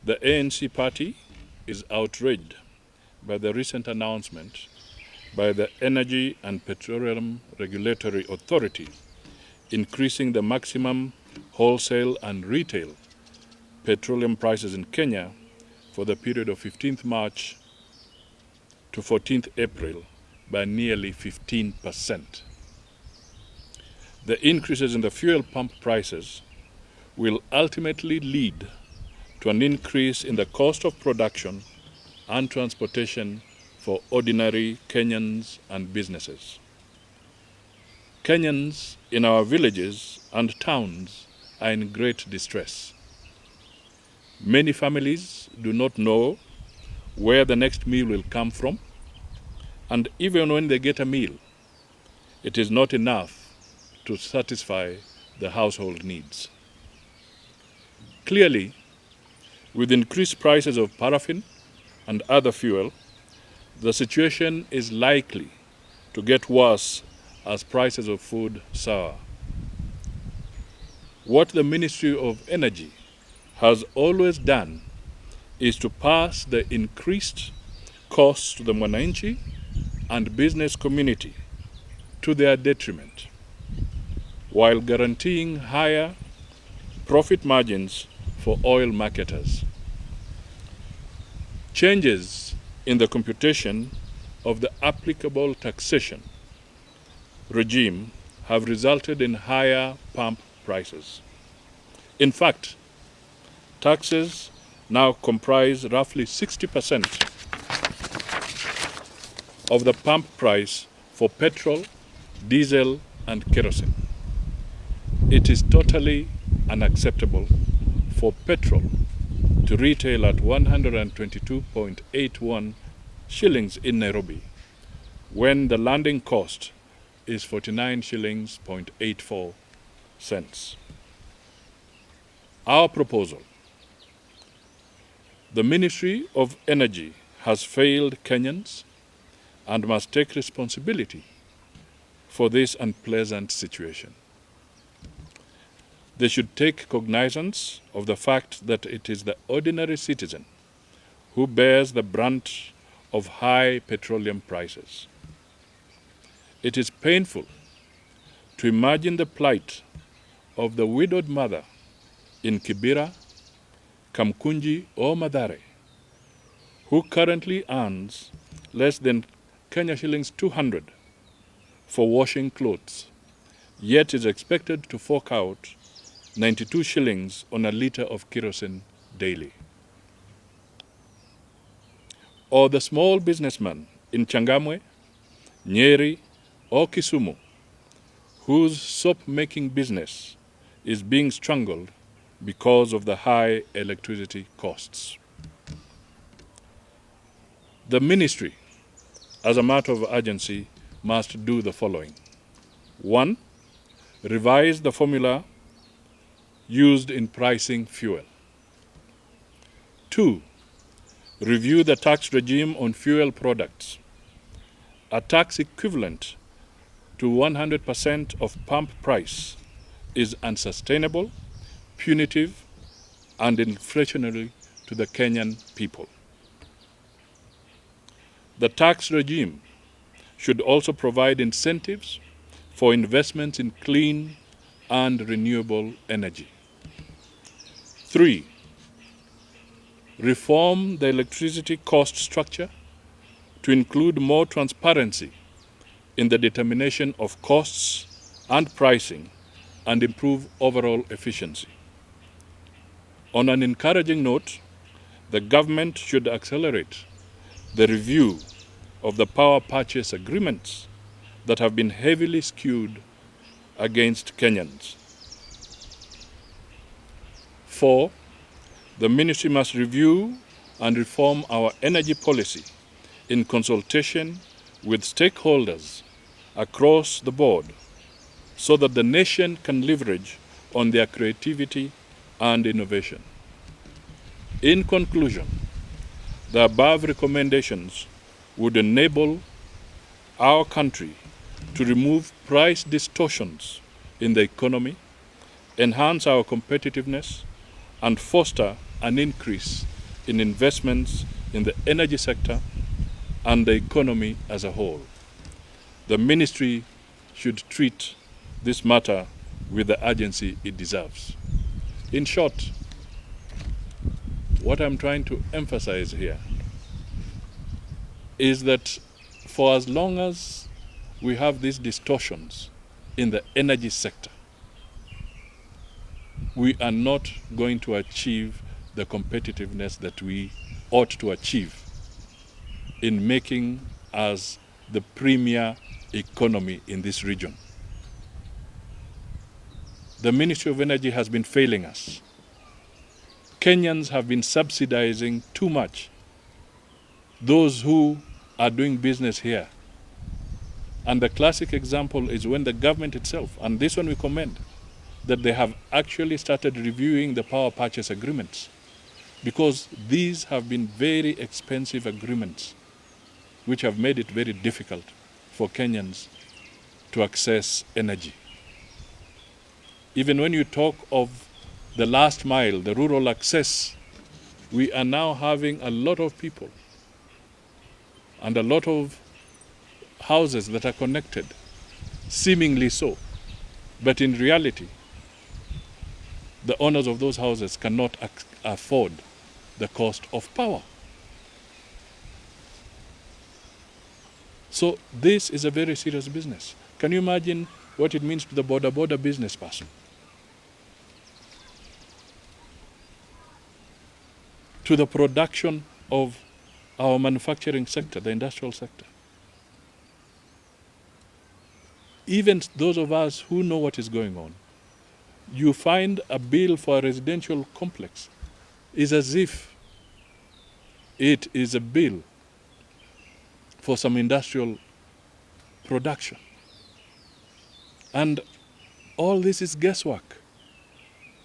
The ANC party is outraged by the recent announcement by the Energy and Petroleum Regulatory Authority increasing the maximum wholesale and retail petroleum prices in Kenya for the period of 15th March to 14th April by nearly 15%. The increases in the fuel pump prices will ultimately lead to an increase in the cost of production and transportation for ordinary Kenyans and businesses. Kenyans in our villages and towns are in great distress. Many families do not know where the next meal will come from, and even when they get a meal, it is not enough to satisfy the household needs. Clearly, with increased prices of paraffin and other fuel, the situation is likely to get worse as prices of food soar. What the Ministry of Energy has always done is to pass the increased costs to the mwananchi and business community to their detriment, while guaranteeing higher profit margins for oil marketers. Changes in the computation of the applicable taxation regime have resulted in higher pump prices. In fact, taxes now comprise roughly 60% of the pump price for petrol, diesel, and kerosene. It is totally unacceptable for petrol to retail at 122.81 shillings in Nairobi, when the landing cost is 49 shillings 0.84 cents. Our proposal: the Ministry of Energy has failed Kenyans and must take responsibility for this unpleasant situation. They should take cognizance of the fact that it is the ordinary citizen who bears the brunt of high petroleum prices. It is painful to imagine the plight of the widowed mother in Kibera, Kamkunji, or Mathare, who currently earns less than Kenya shillings 200 for washing clothes, yet is expected to fork out 92 shillings on a litre of kerosene daily. Or the small businessman in Changamwe, Nyeri, or Kisumu, whose soap-making business is being strangled because of the high electricity costs. The ministry, as a matter of urgency, must do the following. 1. Revise the formula used in pricing fuel. 2. Review the tax regime on fuel products. A tax equivalent to 100% of pump price is unsustainable, punitive, and inflationary to the Kenyan people. The tax regime should also provide incentives for investments in clean and renewable energy. 3. Reform the electricity cost structure to include more transparency in the determination of costs and pricing and improve overall efficiency. On an encouraging note, the government should accelerate the review of the power purchase agreements that have been heavily skewed against Kenyans. 4. The ministry must review and reform our energy policy in consultation with stakeholders across the board so that the nation can leverage on their creativity and innovation. In conclusion, the above recommendations would enable our country to remove price distortions in the economy, enhance our competitiveness, and foster an increase in investments in the energy sector and the economy as a whole. The ministry should treat this matter with the urgency it deserves. In short, what I'm trying to emphasize here is that for as long as we have these distortions in the energy sector, we are not going to achieve the competitiveness that we ought to achieve in making us the premier economy in this region. The Ministry of Energy has been failing us. Kenyans have been subsidizing too much those who are doing business here. And the classic example is when the government itself, and this one we commend, that they have actually started reviewing the power purchase agreements, because these have been very expensive agreements which have made it very difficult for Kenyans to access energy. Even when you talk of the last mile, the rural access, we are now having a lot of people and a lot of houses that are connected, seemingly so. But in reality, the owners of those houses cannot afford the cost of power. So this is a very serious business. Can you imagine what it means to the border business person? To the production of our manufacturing sector, the industrial sector. Even those of us who know what is going on, you find a bill for a residential complex is as if it is a bill for some industrial production. And all this is guesswork,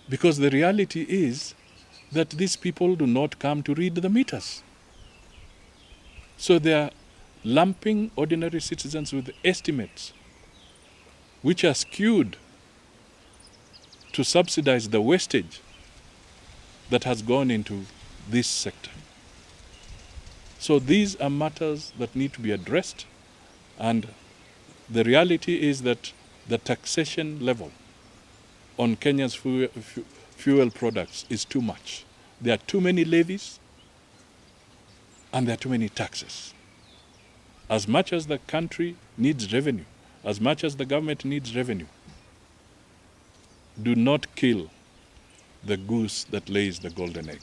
because the reality is that these people do not come to read the meters. So they are lumping ordinary citizens with estimates which are skewed to subsidize the wastage that has gone into this sector. So these are matters that need to be addressed, and the reality is that the taxation level on Kenya's fuel products is too much. There are too many levies and there are too many taxes. As much as the country needs revenue, as much as the government needs revenue, do not kill the goose that lays the golden egg.